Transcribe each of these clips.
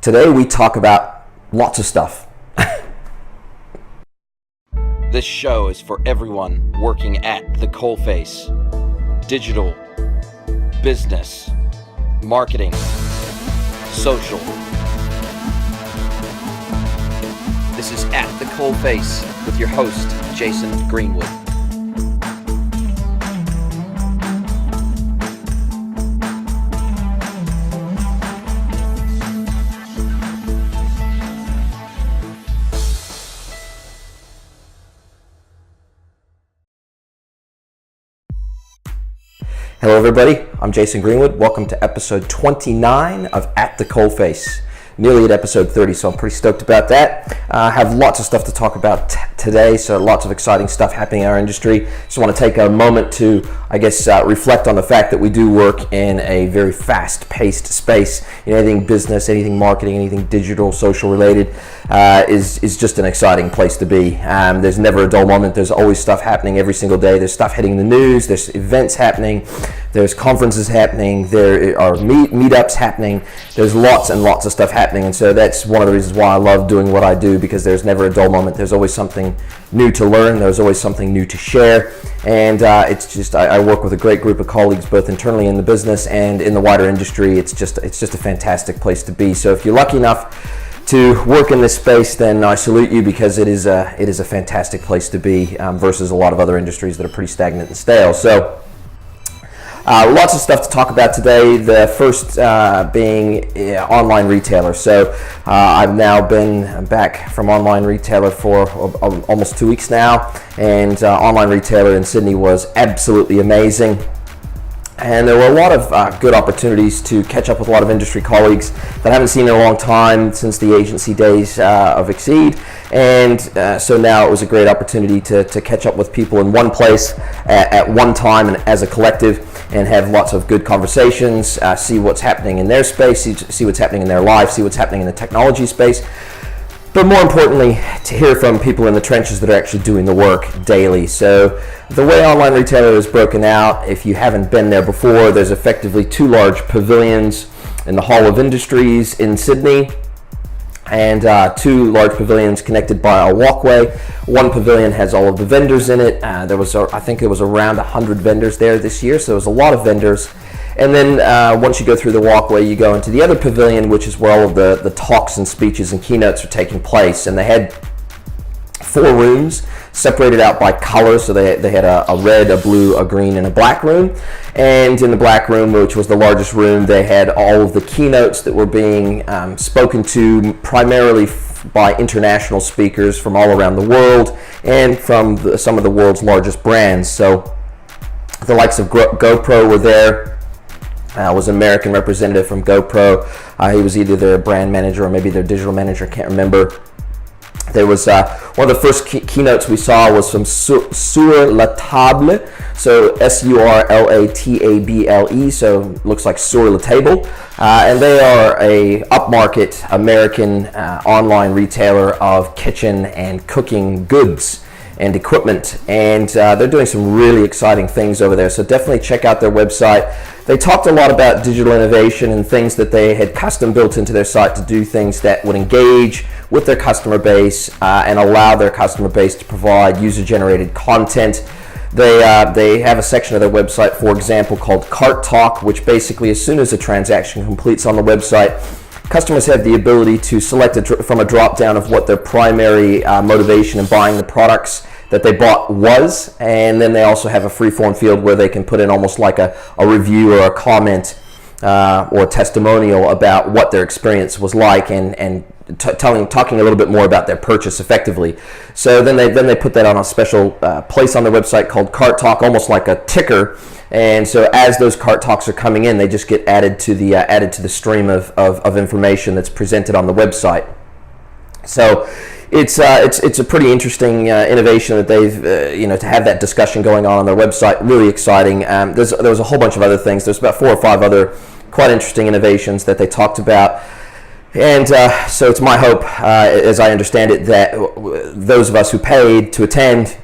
Today we talk about lots of stuff. This show is for everyone working at the coalface. Digital, business, marketing, social. This is At the Coalface with your host, Jason Greenwood. Hello everybody, I'm Jason Greenwood. Welcome to episode 29 of At the Coalface. Nearly at episode 30, so I'm pretty stoked about that. I have lots of stuff to talk about today, so lots of exciting stuff happening in our industry. Just want to take a moment to, reflect on the fact that we do work in a very fast-paced space. Anything business, anything marketing, anything digital, social related is just an exciting place to be. There's never a dull moment. There's always stuff happening every single day. There's stuff hitting the news. There's events happening. There's conferences happening. There are meetups happening. There's lots and lots of stuff happening, and so that's one of the reasons why I love doing what I do, because there's never a dull moment. There's always something new to learn. There's always something new to share, and I work with a great group of colleagues, both internally in the business and in the wider industry. It's just a fantastic place to be. So if you're lucky enough to work in this space, then I salute you, because it is a fantastic place to be versus a lot of other industries that are pretty stagnant and stale. So lots of stuff to talk about today. The first being online retailer. So I've now been back from online retailer for almost 2 weeks now, and online retailer in Sydney was absolutely amazing. And there were a lot of good opportunities to catch up with a lot of industry colleagues that I haven't seen in a long time since the agency days of Exceed. And so now it was a great opportunity to catch up with people in one place at one time and as a collective, and have lots of good conversations, see what's happening in their space, see what's happening in their life, see what's happening in the technology space. But more importantly, to hear from people in the trenches that are actually doing the work daily. So the way online retailer is broken out, if you haven't been there before, there's effectively 2 large pavilions in the Hall of Industries in Sydney, and 2 large pavilions connected by a walkway. One pavilion has all of the vendors in it. I think there was around 100 vendors there this year, so there was a lot of vendors. And then once you go through the walkway, you go into the other pavilion, which is where all of the talks and speeches and keynotes are taking place. And they had 4 rooms separated out by color. So they had a red, a blue, a green, and a black room. And in the black room, which was the largest room, they had all of the keynotes that were being spoken to primarily by international speakers from all around the world, and from some of the world's largest brands. So the likes of GoPro were there. Was an American representative from GoPro. He was either their brand manager or maybe their digital manager, can't remember. There was one of the first keynotes we saw was from Sur La Table, so SURLATABLE, so looks like Sur La Table, and they are a upmarket American online retailer of kitchen and cooking goods and equipment, and they're doing some really exciting things over there, so definitely check out their website. They talked a lot about digital innovation and things that they had custom built into their site to do things that would engage with their customer base and allow their customer base to provide user-generated content. They have a section of their website, for example, called Cart Talk, which basically, as soon as a transaction completes on the website, customers have the ability to select from a drop-down of what their primary motivation in buying the products that they bought was, and then they also have a free-form field where they can put in almost like a review or a comment or a testimonial about what their experience was like, and talking a little bit more about their purchase effectively. So then they put that on a special place on their website called Cart Talk, almost like a ticker. And so as those cart talks are coming in, they just get added to the stream of information that's presented on the website. So it's a pretty interesting innovation that they've to have that discussion going on their website. Really exciting. There was a whole bunch of other things. There's about 4 or 5 other quite interesting innovations that they talked about. And so it's my hope, as I understand it, that those of us who paid to attend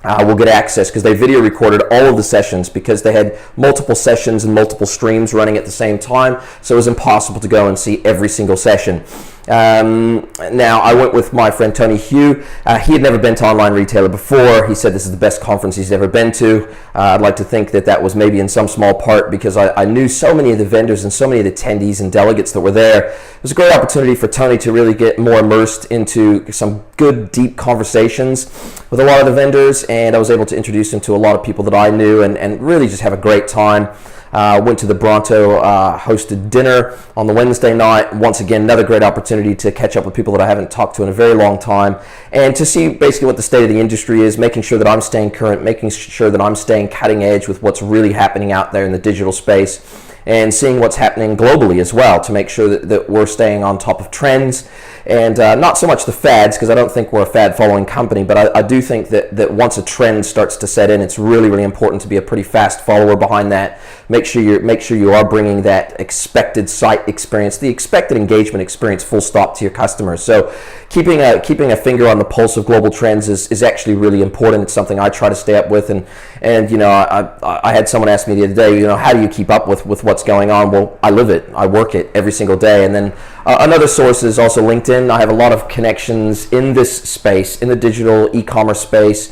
will get access, because they video recorded all of the sessions, because they had multiple sessions and multiple streams running at the same time, so it was impossible to go and see every single session. Now, I went with my friend Tony Hugh. He had never been to Online Retailer before. He said this is the best conference he's ever been to. I'd like to think that that was maybe in some small part because I knew so many of the vendors and so many of the attendees and delegates that were there. It was a great opportunity for Tony to really get more immersed into some good, deep conversations with a lot of the vendors, and I was able to introduce him to a lot of people that I knew and really just have a great time. Went to the Bronto hosted dinner on the Wednesday night. Once again, another great opportunity to catch up with people that I haven't talked to in a very long time, and to see basically what the state of the industry is, making sure that I'm staying current, making sure that I'm staying cutting edge with what's really happening out there in the digital space, and seeing what's happening globally as well, to make sure that we're staying on top of trends, and not so much the fads, because I don't think we're a fad following company, but I do think that once a trend starts to set in, it's really, really important to be a pretty fast follower behind that. Make sure you are bringing that expected site experience, the expected engagement experience, full stop, to your customers. So keeping a finger on the pulse of global trends is actually really important. It's something I try to stay up with, and I had someone ask me the other day, how do you keep up with what's going on? Well, I live it, I work it every single day. And then another source is also LinkedIn. I have a lot of connections in this space, in the digital e-commerce space,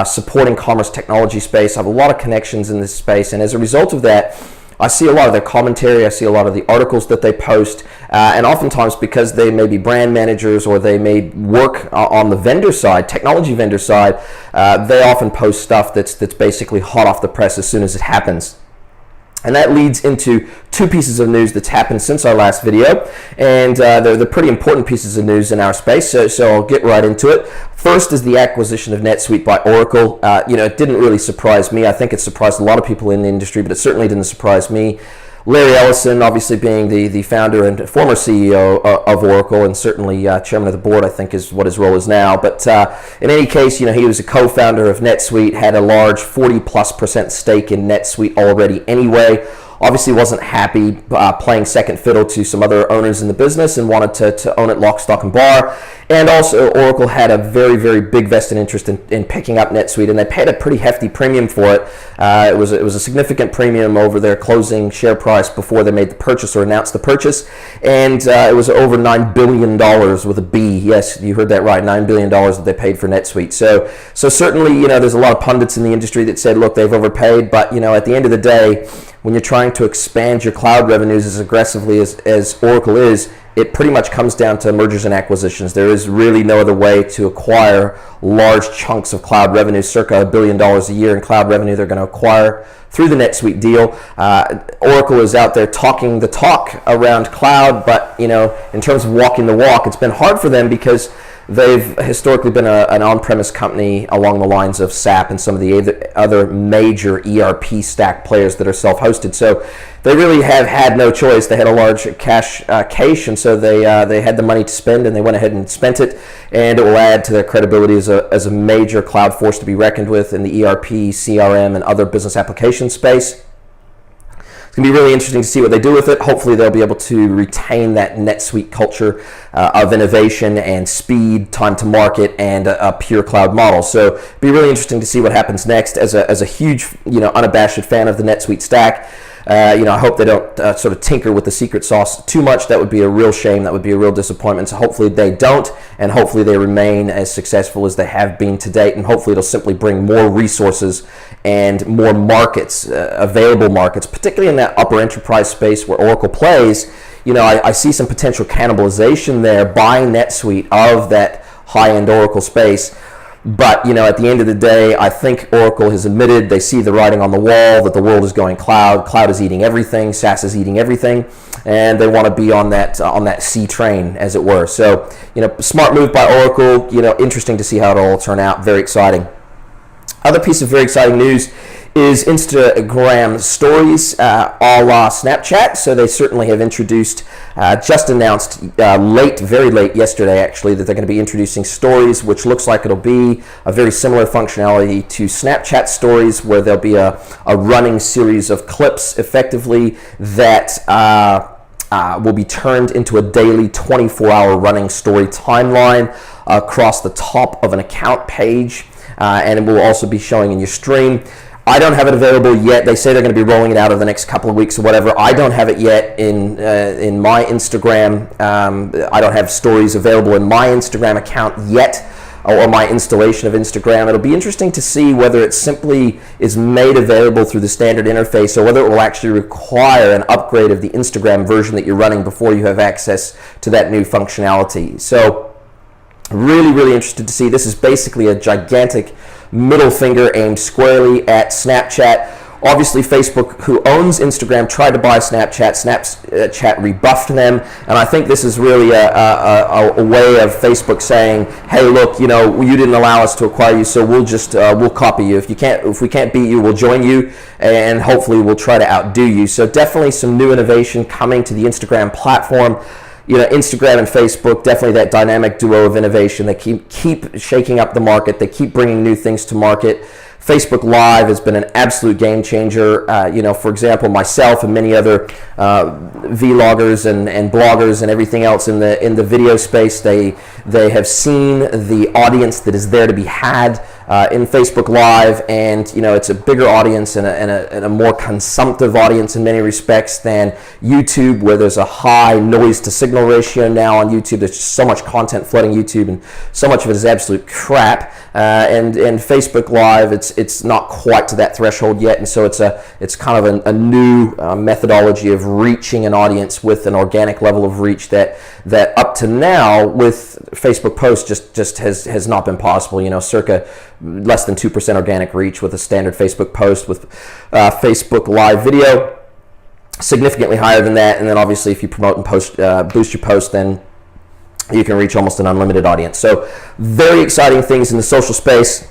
supporting commerce technology space. I have a lot of connections in this space, and as a result of that, I see a lot of their commentary, I see a lot of the articles that they post, and oftentimes, because they may be brand managers or they may work on the vendor side, technology vendor side, they often post stuff that's basically hot off the press as soon as it happens. And that leads into two pieces of news that's happened since our last video, and they're pretty important pieces of news in our space, so I'll get right into it. First is the acquisition of NetSuite by Oracle. It didn't really surprise me. I think it surprised a lot of people in the industry, but it certainly didn't surprise me. Larry Ellison, obviously being the founder and former CEO of Oracle, and certainly chairman of the board, I think is what his role is now. But in any case, he was a co-founder of NetSuite, had a large 40+% stake in NetSuite already anyway. Obviously wasn't happy playing second fiddle to some other owners in the business, and wanted to own it lock, stock, and bar. And also, Oracle had a very, very big vested interest in picking up NetSuite, and they paid a pretty hefty premium for it. It was a significant premium over their closing share price before they made the purchase or announced the purchase, and it was over $9 billion with a B. Yes, you heard that right, $9 billion that they paid for NetSuite. So certainly, there's a lot of pundits in the industry that said, look, they've overpaid, but at the end of the day, when you're trying to expand your cloud revenues as aggressively as Oracle is, it pretty much comes down to mergers and acquisitions. There is really no other way to acquire large chunks of cloud revenue, circa $1 billion a year in cloud revenue they're going to acquire through the NetSuite deal. Oracle is out there talking the talk around cloud, but in terms of walking the walk, it's been hard for them because they've historically been an on-premise company along the lines of SAP and some of the other major ERP stack players that are self-hosted. So they really have had no choice. They had a large cache, and so they had the money to spend, and they went ahead and spent it. And it will add to their credibility as a major cloud force to be reckoned with in the ERP, CRM, and other business application space. It's going to be really interesting to see what they do with it. Hopefully they'll be able to retain that NetSuite culture of innovation and speed, time to market, and a pure cloud model. So it'll be really interesting to see what happens next. As a huge, unabashed fan of the NetSuite stack, I hope they don't sort of tinker with the secret sauce too much. That would be a real shame. That would be a real disappointment. So hopefully they don't, and hopefully they remain as successful as they have been to date, and hopefully it'll simply bring more resources and more markets, available markets, particularly in that upper enterprise space where Oracle plays. I see some potential cannibalization there by NetSuite of that high-end Oracle space. But, at the end of the day, I think Oracle has admitted they see the writing on the wall that the world is going cloud. Cloud is eating everything. SaaS is eating everything. And they want to be on that C train, as it were. So, smart move by Oracle. Interesting to see how it'll all turn out. Very exciting. Other piece of very exciting news is Instagram stories a la Snapchat. So they certainly have introduced, just announced very late yesterday actually, that they're going to be introducing stories, which looks like it'll be a very similar functionality to Snapchat stories, where there'll be a running series of clips effectively that will be turned into a daily 24-hour running story timeline across the top of an account page. and it will also be showing in your stream. I don't have it available yet. They say they're going to be rolling it out over the next couple of weeks or whatever. I don't have it yet in my Instagram. I don't have stories available in my Instagram account yet, or my installation of Instagram. It'll be interesting to see whether it simply is made available through the standard interface or whether it will actually require an upgrade of the Instagram version that you're running before you have access to that new functionality. So really, really interested to see. This is basically a gigantic middle finger aimed squarely at Snapchat. Obviously, Facebook, who owns Instagram, tried to buy Snapchat. Snapchat rebuffed them, and I think this is really a way of Facebook saying, "Hey, look, you didn't allow us to acquire you, so we'll copy you. If we can't beat you, we'll join you, and hopefully we'll try to outdo you." So definitely some new innovation coming to the Instagram platform. Instagram and Facebook, definitely that dynamic duo of innovation. They keep shaking up the market. They keep bringing new things to market. Facebook Live has been an absolute game changer. For example, myself and many other vloggers and bloggers and everything else in the video space, they have seen the audience that is there to be had in Facebook Live, and it's a bigger audience and a more consumptive audience in many respects than YouTube, where there's a high noise to signal ratio now on YouTube. There's just so much content flooding YouTube, and so much of it is absolute crap. And Facebook Live, it's not quite to that threshold yet, and so it's kind of a new methodology of reaching an audience with an organic level of reach that up to now with Facebook posts just has not been possible. Circa less than 2% organic reach with a standard Facebook post. With Facebook Live video, significantly higher than that, and then obviously if you promote and boost your post, then you can reach almost an unlimited audience. So very exciting things in the social space.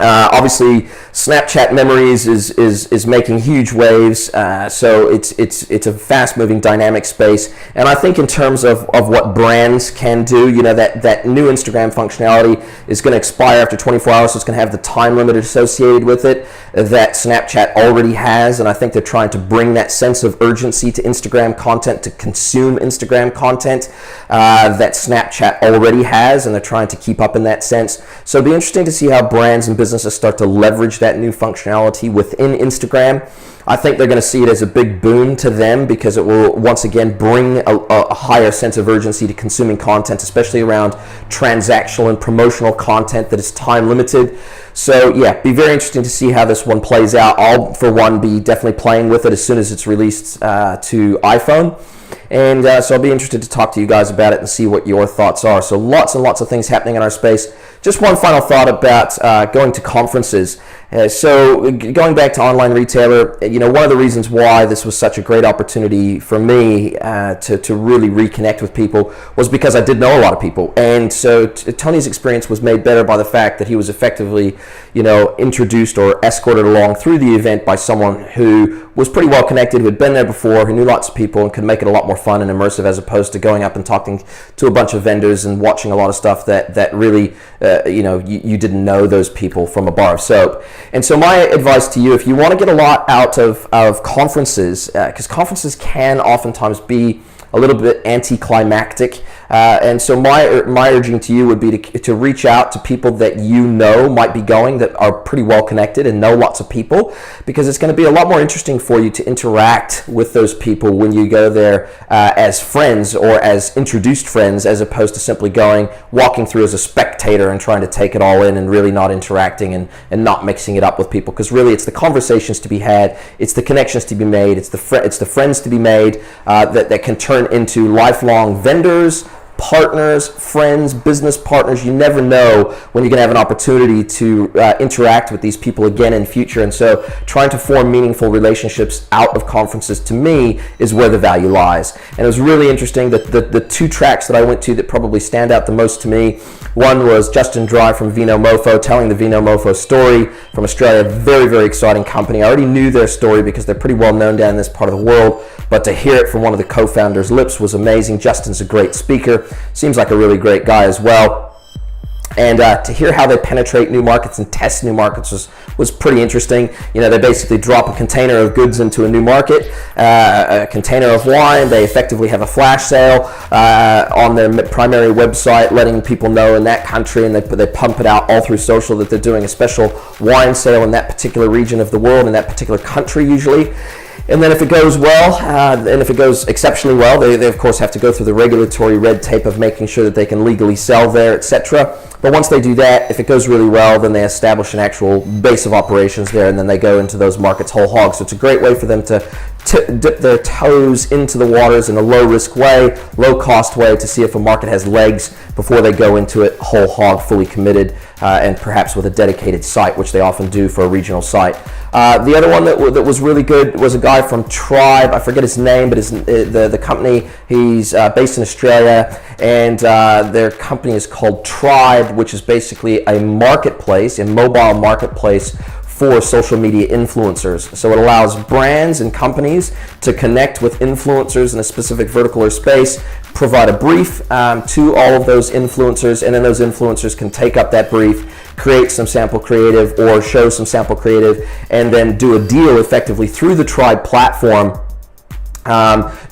Obviously, Snapchat Memories is making huge waves. So it's a fast-moving, dynamic space. And I think in terms of what brands can do, that new Instagram functionality is going to expire after 24 hours. So it's going to have the time limit associated with it that Snapchat already has. And I think they're trying to bring that sense of urgency to Instagram content, to consume Instagram content that Snapchat already has. And they're trying to keep up in that sense. So it'll be interesting to see how brands and businesses start to leverage that new functionality within Instagram. I think they're going to see it as a big boon to them because it will once again bring a higher sense of urgency to consuming content, especially around transactional and promotional content that is time limited. So yeah, be very interesting to see how this one plays out. I'll, for one, be definitely playing with it as soon as it's released to iPhone. And so I'll be interested to talk to you guys about it and see what your thoughts are. So lots and lots of things happening in our space. Just one final thought about going to conferences. So going back to online retailer, one of the reasons why this was such a great opportunity for me to really reconnect with people was because I did know a lot of people. And so Tony's experience was made better by the fact that he was effectively, introduced or escorted along through the event by someone who was pretty well connected, who had been there before, who knew lots of people and could make it a lot more fun and immersive as opposed to going up and talking to a bunch of vendors and watching a lot of stuff that really, you didn't know those people from a bar of soap. And so my advice to you, if you want to get a lot out of conferences, because conferences can oftentimes be a little bit anticlimactic, and so my urging to you would be to reach out to people that might be going, that are pretty well connected and know lots of people, because it's going to be a lot more interesting for you to interact with those people when you go there as friends or as introduced friends, as opposed to simply walking through as a spectator and trying to take it all in and really not interacting and not mixing it up with people. Because really it's the conversations to be had, it's the connections to be made, it's the friends to be made that can turn into lifelong vendors, partners, friends, business partners. You never know when you're going to have an opportunity to interact with these people again in future. And so trying to form meaningful relationships out of conferences, to me, is where the value lies. And it was really interesting that the two tracks that I went to that probably stand out the most to me, one was Justin Dry from Vinomofo, telling the Vinomofo story from Australia. Very, very exciting company. I already knew their story because they're pretty well known down in this part of the world, but to hear it from one of the co-founders' lips was amazing. Justin's a great speaker. Seems like a really great guy as well. And to hear how they penetrate new markets and test new markets was pretty interesting. They basically drop a container of goods into a new market, a container of wine. They effectively have a flash sale on their primary website, letting people know in that country, and they pump it out all through social that they're doing a special wine sale in that particular region of the world, in that particular country usually. And then if it goes well, and if it goes exceptionally well, they of course have to go through the regulatory red tape of making sure that they can legally sell there, etc. But once they do that, if it goes really well, then they establish an actual base of operations there, and then they go into those markets whole hog. So it's a great way for them to dip their toes into the waters in a low-risk way, low-cost way to see if a market has legs before they go into it whole hog, fully committed, and perhaps with a dedicated site, which they often do for a regional site. The other one that was really good was a guy from Tribe. I forget his name, but the company, he's based in Australia, and their company is called Tribe, which is basically a marketplace, a mobile marketplace for social media influencers. So it allows brands and companies to connect with influencers in a specific vertical or space, provide a brief to all of those influencers, and then those influencers can take up that brief, create some sample creative or show some sample creative, and then do a deal effectively through the Tribe platform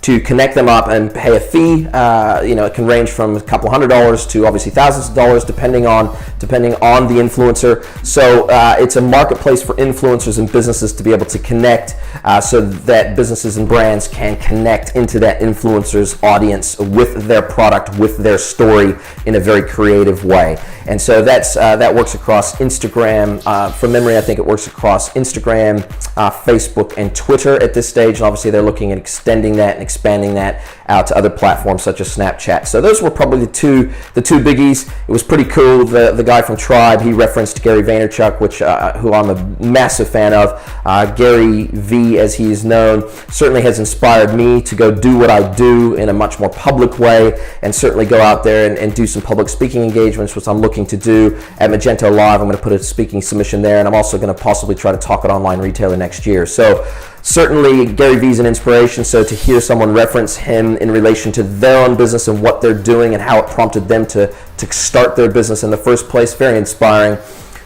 to connect them up and pay a fee. It can range from a couple $100s to obviously thousands of dollars, depending on the influencer. So it's a marketplace for influencers and businesses to be able to connect, so that businesses and brands can connect into that influencer's audience with their product, with their story in a very creative way. And so that works across Instagram. From memory, I think it works across Instagram, Facebook, and Twitter at this stage. And obviously, they're looking at extending that and expanding that out to other platforms such as Snapchat. So those were probably the two biggies. It was pretty cool. The guy from Tribe, he referenced Gary Vaynerchuk, who I'm a massive fan of. Gary V, as he is known, certainly has inspired me to go do what I do in a much more public way, and certainly go out there and do some public speaking engagements, which I'm looking to do at Magento Live. I'm going to put a speaking submission there, and I'm also going to possibly try to talk at Online Retailer next year. So certainly Gary V's an inspiration. So to hear someone reference him in relation to their own business and what they're doing and how it prompted them to start their business in the first place, very inspiring.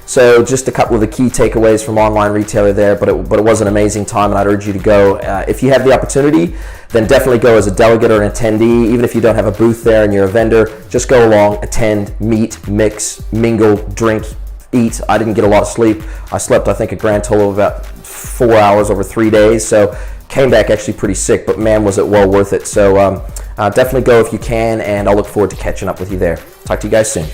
So just a couple of the key takeaways from Online Retailer there, but it was an amazing time, and I'd urge you to go. If you have the opportunity, then definitely go as a delegate or an attendee. Even if you don't have a booth there and you're a vendor, just go along, attend, meet, mix, mingle, drink, eat. I didn't get a lot of sleep. I slept, I think, a grand total of about 4 hours over 3 days. So came back actually pretty sick, but man, was it well worth it. So definitely go if you can, and I'll look forward to catching up with you there. Talk to you guys soon.